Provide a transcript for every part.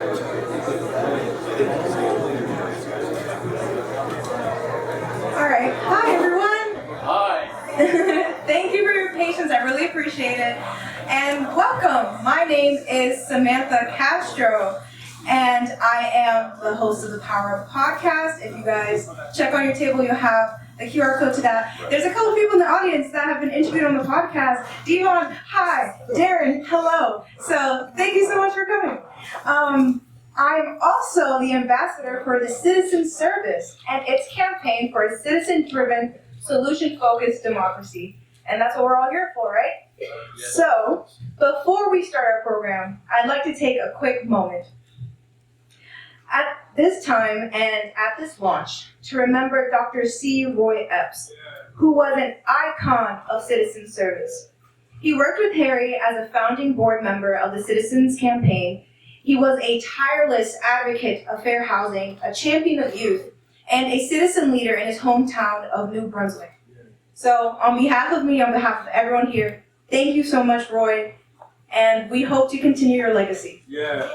All right. Hi, everyone. Hi. Thank you for your patience. I really appreciate it. And welcome. My name is Samantha Castro, and I am the host of the Power Up podcast. If you guys check on your table, you'll have a QR code to that. There's a couple people in the audience that have been interviewed on the podcast. Devon, hi. Darren, hello. So thank you so much for coming. I'm also the ambassador for the Citizen Service and its campaign for a citizen-driven, solution-focused democracy. And that's what we're all here for, right? Yes. So, before we start our program, I'd like to take a quick moment at this time and at this launch to remember Dr. C. Roy Epps, who was an icon of citizen service. He worked with Harry as a founding board member of the Citizens Campaign. He was a tireless advocate of fair housing, a champion of youth, and a citizen leader in his hometown of New Brunswick. So on behalf of me, on behalf of everyone here, thank you so much, Roy, and we hope to continue your legacy. Yeah.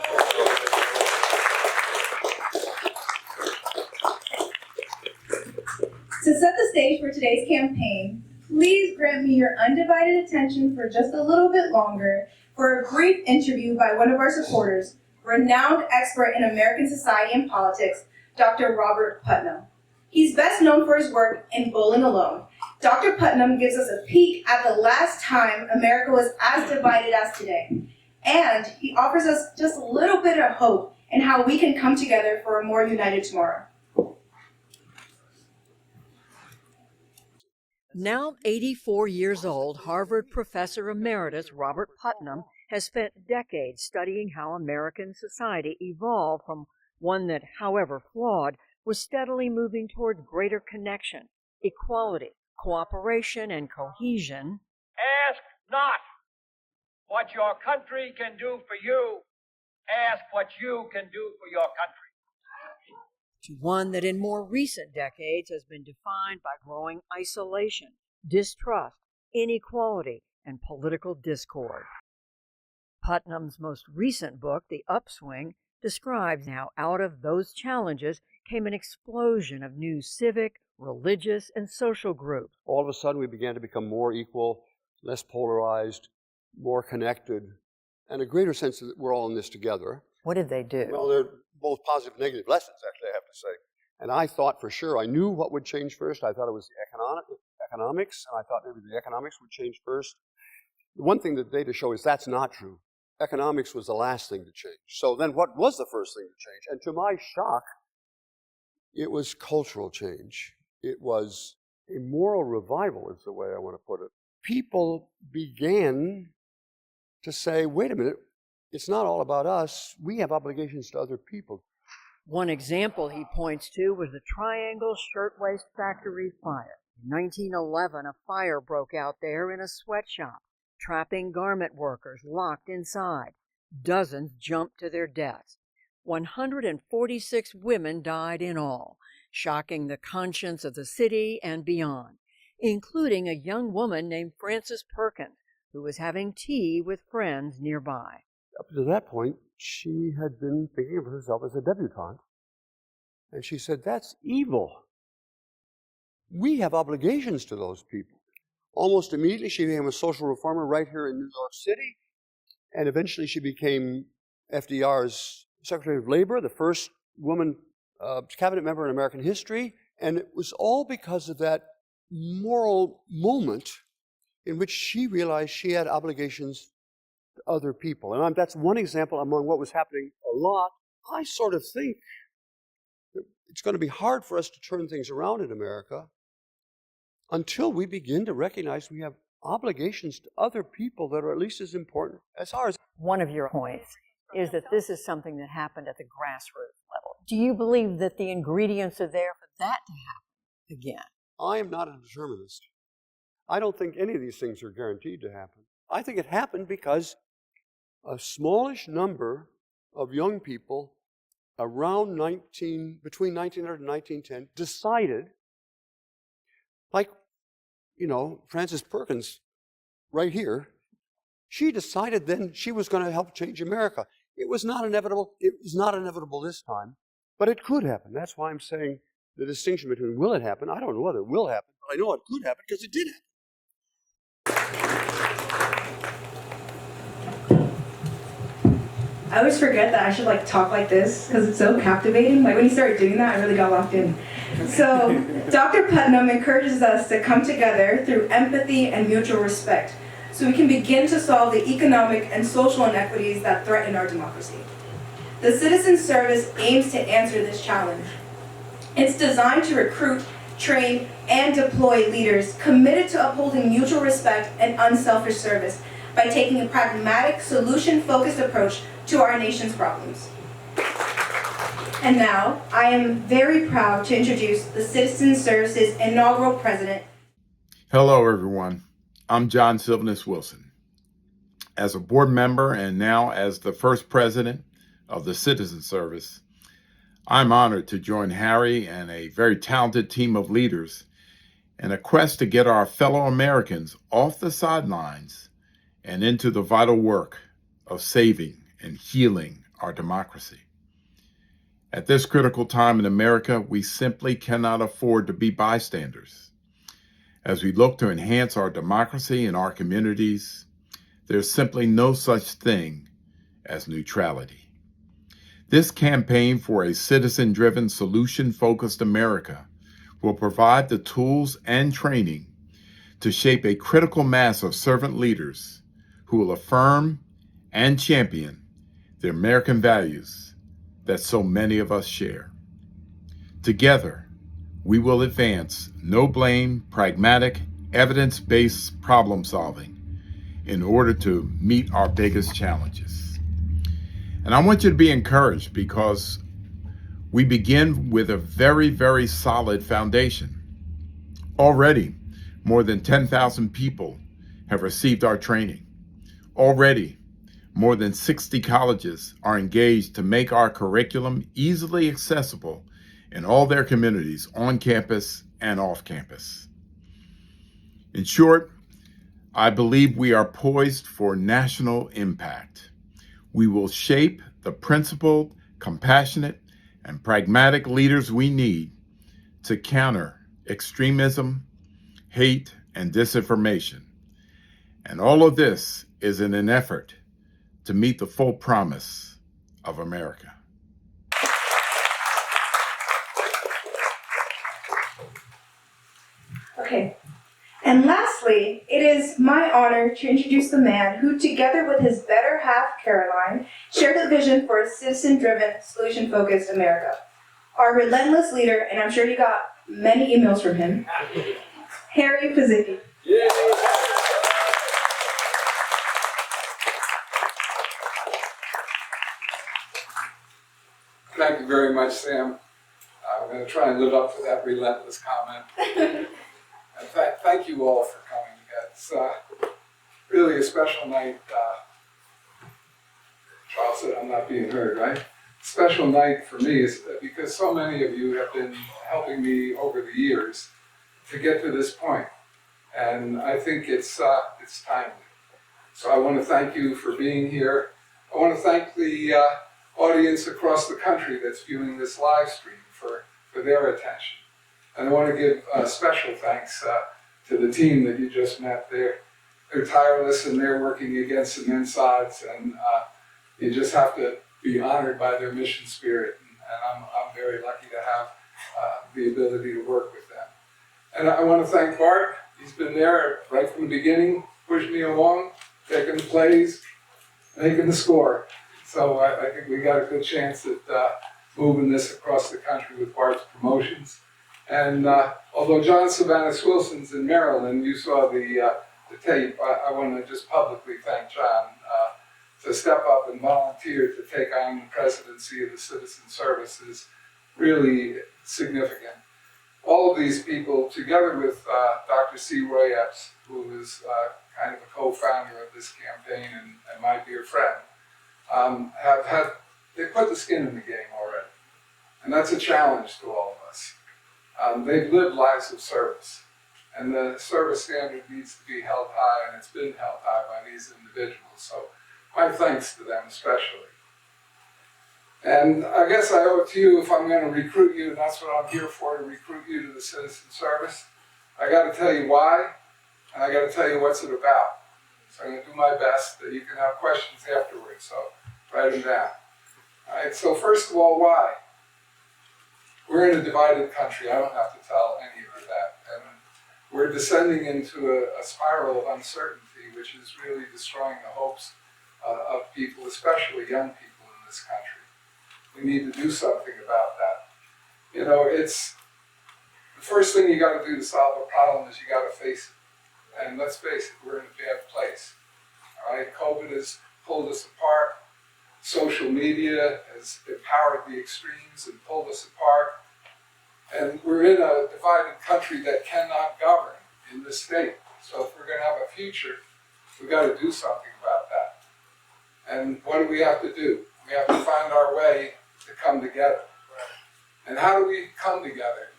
To set the stage for today's campaign, please grant me your undivided attention for just a little bit longer for a brief interview by one of our supporters, renowned expert in American society and politics, Dr. Robert Putnam. He's best known for his work in Bowling Alone. Dr. Putnam gives us a peek at the last time America was as divided as today. And he offers us just a little bit of hope in how we can come together for a more united tomorrow. Now 84 years old, Harvard professor emeritus Robert Putnam has spent decades studying how American society evolved from one that, however flawed, was steadily moving toward greater connection, equality, cooperation, and cohesion. Ask not what your country can do for you. Ask what you can do for your country. To one that in more recent decades has been defined by growing isolation, distrust, inequality, and political discord. Putnam's most recent book, The Upswing, describes how out of those challenges came an explosion of new civic, religious, and social groups. All of a sudden we began to become more equal, less polarized, more connected, and a greater sense that we're all in this together. What did they do? Well, they're both positive and negative lessons, actually, I have to say. And I thought for sure, I knew what would change first. I thought it was the economics, and I thought maybe the economics would change first. The one thing that the data show is that's not true. Economics was the last thing to change. So then what was the first thing to change? And to my shock, it was cultural change. It was a moral revival, is the way I want to put it. People began to say, wait a minute, it's not all about us. We have obligations to other people. One example he points to was the Triangle Shirtwaist Factory fire. In 1911, a fire broke out there in a sweatshop, trapping garment workers locked inside. Dozens jumped to their deaths. 146 women died in all, shocking the conscience of the city and beyond, including a young woman named Frances Perkins, who was having tea with friends nearby. Up to that point, she had been thinking of herself as a debutante. And she said, that's evil. We have obligations to those people. Almost immediately, she became a social reformer right here in New York City. And eventually, she became FDR's Secretary of Labor, the first woman cabinet member in American history. And it was all because of that moral moment in which she realized she had obligations to other people. And that's one example among what was happening a lot. I sort of think that it's going to be hard for us to turn things around in America until we begin to recognize we have obligations to other people that are at least as important as ours. One of your points is that this is something that happened at the grassroots level. Do you believe that the ingredients are there for that to happen again? I am not a determinist. I don't think any of these things are guaranteed to happen. I think it happened because a smallish number of young people around between 1900 and 1910 decided, like, Frances Perkins right here, she decided then she was going to help change America. It was not inevitable. It was not inevitable this time, but it could happen. That's why I'm saying the distinction between will it happen? I don't know whether it will happen, but I know it could happen because it did happen. I always forget that I should talk like this because it's so captivating. When you started doing that, I really got locked in. So Dr. Putnam encourages us to come together through empathy and mutual respect so we can begin to solve the economic and social inequities that threaten our democracy. The Citizen Service aims to answer this challenge. It's designed to recruit, train, and deploy leaders committed to upholding mutual respect and unselfish service by taking a pragmatic, solution-focused approach to our nation's problems. And now, I am very proud to introduce the Citizen Service's inaugural president. Hello, everyone. I'm John Sylvanus Wilson. As a board member and now as the first president of the Citizen Service, I'm honored to join Harry and a very talented team of leaders in a quest to get our fellow Americans off the sidelines and into the vital work of saving and healing our democracy. At this critical time in America, we simply cannot afford to be bystanders. As we look to enhance our democracy in our communities, there's simply no such thing as neutrality. This campaign for a citizen-driven, solution-focused America will provide the tools and training to shape a critical mass of servant leaders who will affirm and champion the American values that so many of us share. Together, we will advance no-blame, pragmatic, evidence-based problem solving in order to meet our biggest challenges. And I want you to be encouraged because we begin with a very, very solid foundation. Already, more than 10,000 people have received our training. Already, more than 60 colleges are engaged to make our curriculum easily accessible in all their communities, on campus and off campus. In short, I believe we are poised for national impact. We will shape the principled, compassionate, and pragmatic leaders we need to counter extremism, hate, and disinformation. And all of this is in an effort to meet the full promise of America. Okay. And lastly, it is my honor to introduce the man who, together with his better half, Caroline, shared the vision for a citizen-driven, solution-focused America. Our relentless leader, and I'm sure you got many emails from him, Harry Pizicki. Yeah. Thank you very much, Sam. I'm going to try and live up to that relentless comment. And thank you all for coming. It's really a special night. Charles said I'm not being heard, right? Special night for me is because so many of you have been helping me over the years to get to this point. And I think it's timely. So I want to thank you for being here. I want to thank the audience across the country that's viewing this live stream for their attention. And I want to give special thanks to the team that you just met. They're tireless and they're working against immense odds, and you just have to be honored by their mission spirit. And I'm very lucky to have the ability to work with them. And I want to thank Bart. He's been there right from the beginning, pushing me along, taking the plays, making the score. So I think we got a good chance at moving this across the country with Bart's promotions. And although John Sylvanus Wilson's in Maryland, you saw the tape, I want to just publicly thank John to step up and volunteer to take on the presidency of the Citizen Service is really significant. All of these people, together with Dr. C. Roy Epps, who is kind of a co-founder of this campaign and my dear friend, they put the skin in the game already. And that's a challenge to all of us. They've lived lives of service, and the service standard needs to be held high, and it's been held high by these individuals. So my thanks to them especially. And I guess I owe it to you if I'm going to recruit you, and that's what I'm here for, to recruit you to the citizen service. I got to tell you why, and I got to tell you what's it about. So I'm going to do my best that you can have questions afterwards, so write them down. All right, so first of all, why? We're in a divided country. I don't have to tell any of you that. And we're descending into a spiral of uncertainty, which is really destroying the hopes of people, especially young people in this country. We need to do something about that. You know, it's the first thing you got to do to solve a problem is you got to face it. And let's face it, we're in a bad place. All right, COVID has pulled us apart. Social media has empowered the extremes and pulled us apart. And we're in a divided country that cannot govern in this state. So if we're going to have a future, we've got to do something about that. And what do we have to do? We have to find our way to come together. And how do we come together?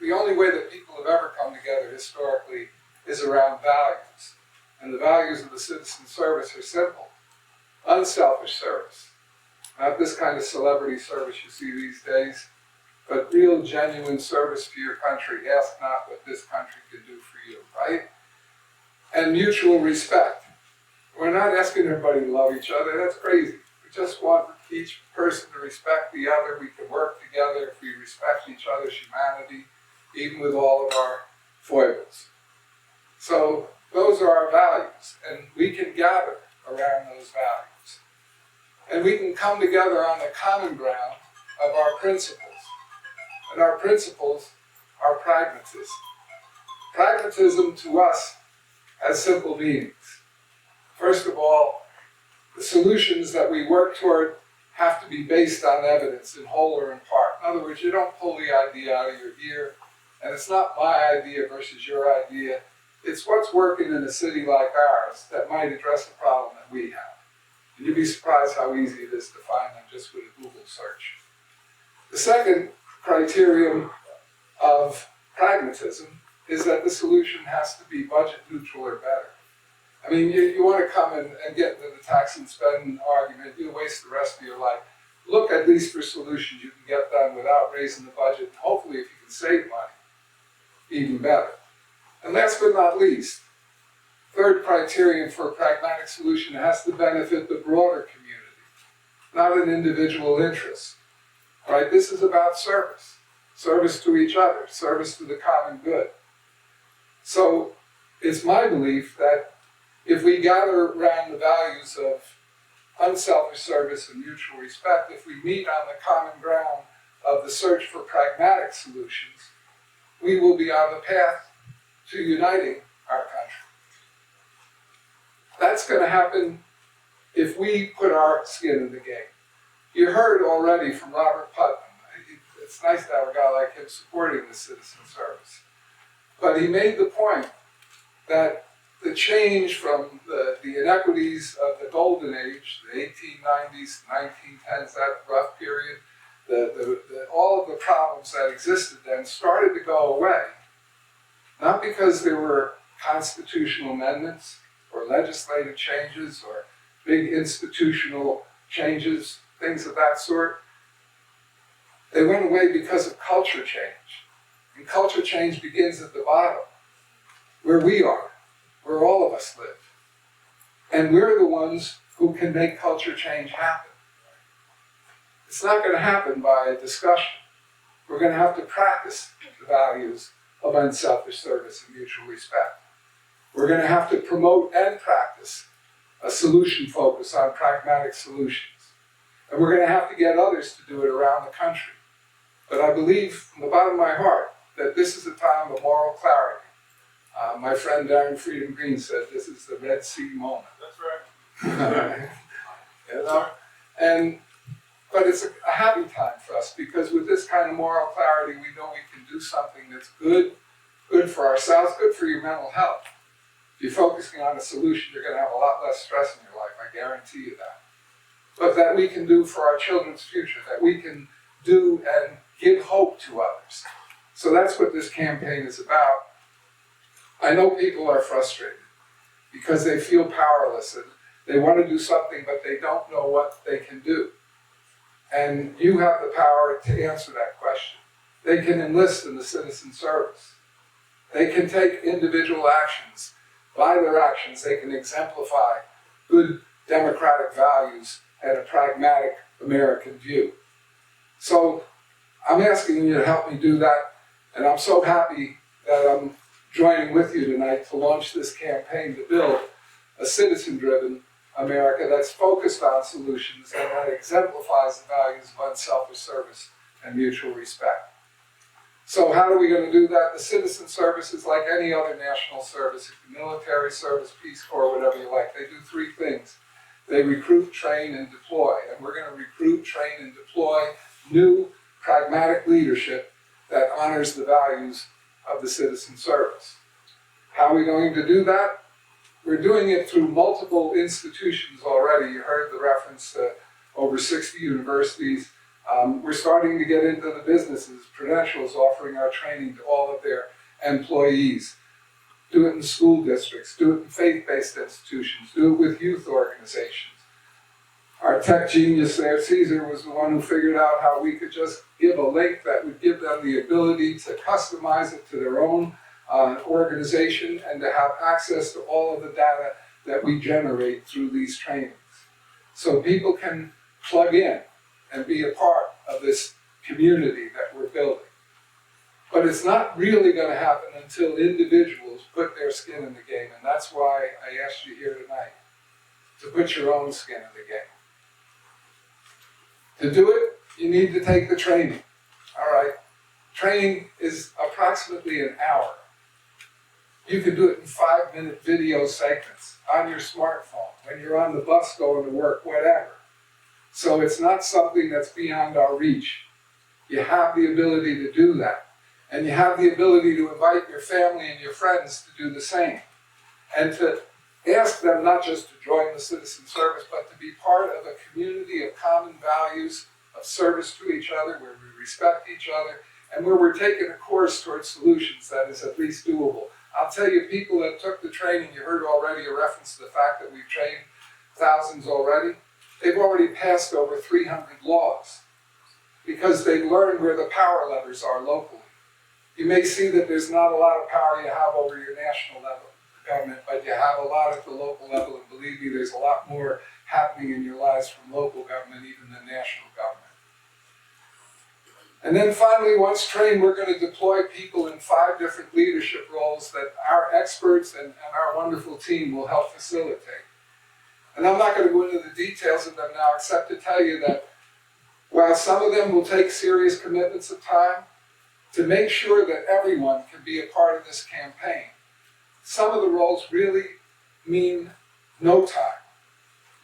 The only way that people have ever come together historically is around values. And the values of the citizen service are simple. Unselfish service. Not this kind of celebrity service you see these days, but real, genuine service to your country. Ask not what this country can do for you, right? And mutual respect. We're not asking everybody to love each other. That's crazy. We just want each person to respect the other. We can work together if we respect each other's humanity, even with all of our foibles. So those are our values, and we can gather around those values. And we can come together on the common ground of our principles. And our principles are pragmatism. Pragmatism to us has simple meanings. First of all, the solutions that we work toward have to be based on evidence in whole or in part. In other words, you don't pull the idea out of your ear, and it's not my idea versus your idea. It's what's working in a city like ours that might address the problem that we have. And you'd be surprised how easy it is to find them just with a Google search. The second criterion of pragmatism is that the solution has to be budget neutral or better. I mean, you want to come and get into the tax and spend argument, you'll waste the rest of your life. Look at least for solutions you can get done without raising the budget. Hopefully, if you can save money, even better. And last but not least, third criterion for a pragmatic solution, it has to benefit the broader community, not an individual interest. All right, this is about service. Service to each other, service to the common good. So it's my belief that if we gather around the values of unselfish service and mutual respect, if we meet on the common ground of the search for pragmatic solutions, we will be on the path to uniting our country. That's going to happen if we put our skin in the game. You heard already from Robert Putnam. It's nice to have a guy like him supporting the citizen service. But he made the point that the change from the inequities of the golden age, the 1890s, 1910s, that rough period, all of the problems that existed then started to go away. Not because there were constitutional amendments or legislative changes or big institutional changes, things of that sort. They went away because of culture change. And culture change begins at the bottom, where we are, where all of us live. And we're the ones who can make culture change happen. It's not going to happen by a discussion. We're going to have to practice the values of unselfish service and mutual respect. We're going to have to promote and practice a solution focus on pragmatic solutions. And we're going to have to get others to do it around the country. But I believe from the bottom of my heart that this is a time of moral clarity. My friend Darren Freedom Green said this is the Red Sea moment. That's right. You know? But it's a happy time for us because with this kind of moral clarity, we know we can do something that's good for ourselves, good for your mental health. If you're focusing on a solution, you're going to have a lot less stress in your life, I guarantee you that. But that we can do for our children's future, that we can do and give hope to others. So that's what this campaign is about. I know people are frustrated because they feel powerless and they want to do something, but they don't know what they can do. And you have the power to answer that question. They can enlist in the citizen service. They can take individual actions. By their actions, they can exemplify good democratic values and a pragmatic American view. So I'm asking you to help me do that, and I'm so happy that I'm joining with you tonight to launch this campaign to build a citizen-driven America that's focused on solutions and that exemplifies the values of unselfish service and mutual respect. So how are we going to do that? The citizen service is like any other national service, military service, Peace Corps, whatever you like. They do three things. They recruit, train, and deploy. And we're going to recruit, train, and deploy new, pragmatic leadership that honors the values of the citizen service. How are we going to do that? We're doing it through multiple institutions already. You heard the reference to over 60 universities. We're starting to get into the businesses. Prudential is offering our training to all of their employees. Do it in school districts, do it in faith-based institutions, do it with youth organizations. Our tech genius there, Caesar, was the one who figured out how we could just give a link that would give them the ability to customize it to their own organization and to have access to all of the data that we generate through these trainings. So people can plug in and be a part of this community that we're building. But it's not really going to happen until individuals put their skin in the game, and that's why I asked you here tonight to put your own skin in the game. To do it, you need to take the training. All right, training is approximately an hour. You can do it in 5-minute video segments on your smartphone, when you're on the bus going to work, whatever. So it's not something that's beyond our reach. You have the ability to do that. And you have the ability to invite your family and your friends to do the same. And to ask them not just to join the citizen service, but to be part of a community of common values, of service to each other, where we respect each other, and where we're taking a course towards solutions that is at least doable. I'll tell you, people that took the training, you heard already a reference to the fact that we've trained thousands already. They've already passed over 300 laws because they've learned where the power levers are locally. You may see that there's not a lot of power you have over your national level government, but you have a lot at the local level, and believe me, there's a lot more happening in your lives from local government even than national government. And then finally, once trained, we're going to deploy people in 5 different leadership roles that our experts and our wonderful team will help facilitate. And I'm not going to go into the details of them now, except to tell you that while some of them will take serious commitments of time, to make sure that everyone can be a part of this campaign, some of the roles really mean no time.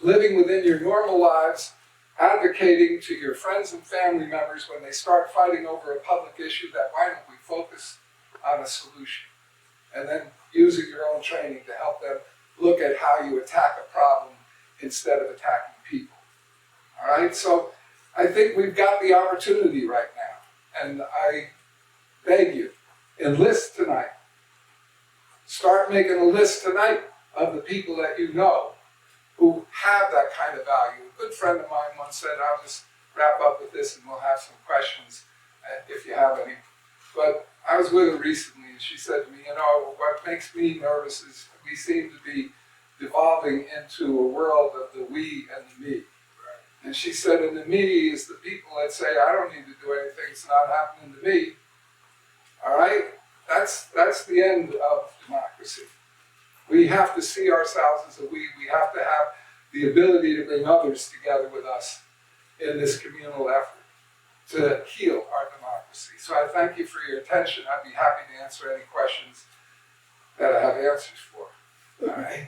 Living within your normal lives, advocating to your friends and family members when they start fighting over a public issue, that why don't we focus on a solution? And then using your own training to help them look at how you attack a problem instead of attacking people. All right, so I think we've got the opportunity right now, and I beg you, enlist tonight. Start making a list tonight of the people that you know who have that kind of value. A good friend of mine once said, I'll just wrap up with this and we'll have some questions if you have any. But I was with her recently and she said to me, you know, what makes me nervous is we seem to be devolving into a world of the we and the me. And she said, and the me is the people that say, I don't need to do anything, it's not happening to me. All right? That's the end of democracy. We have to see ourselves as a we. We have to have the ability to bring others together with us in this communal effort to heal our democracy. So I thank you for your attention. I'd be happy to answer any questions that I have answers for. All right?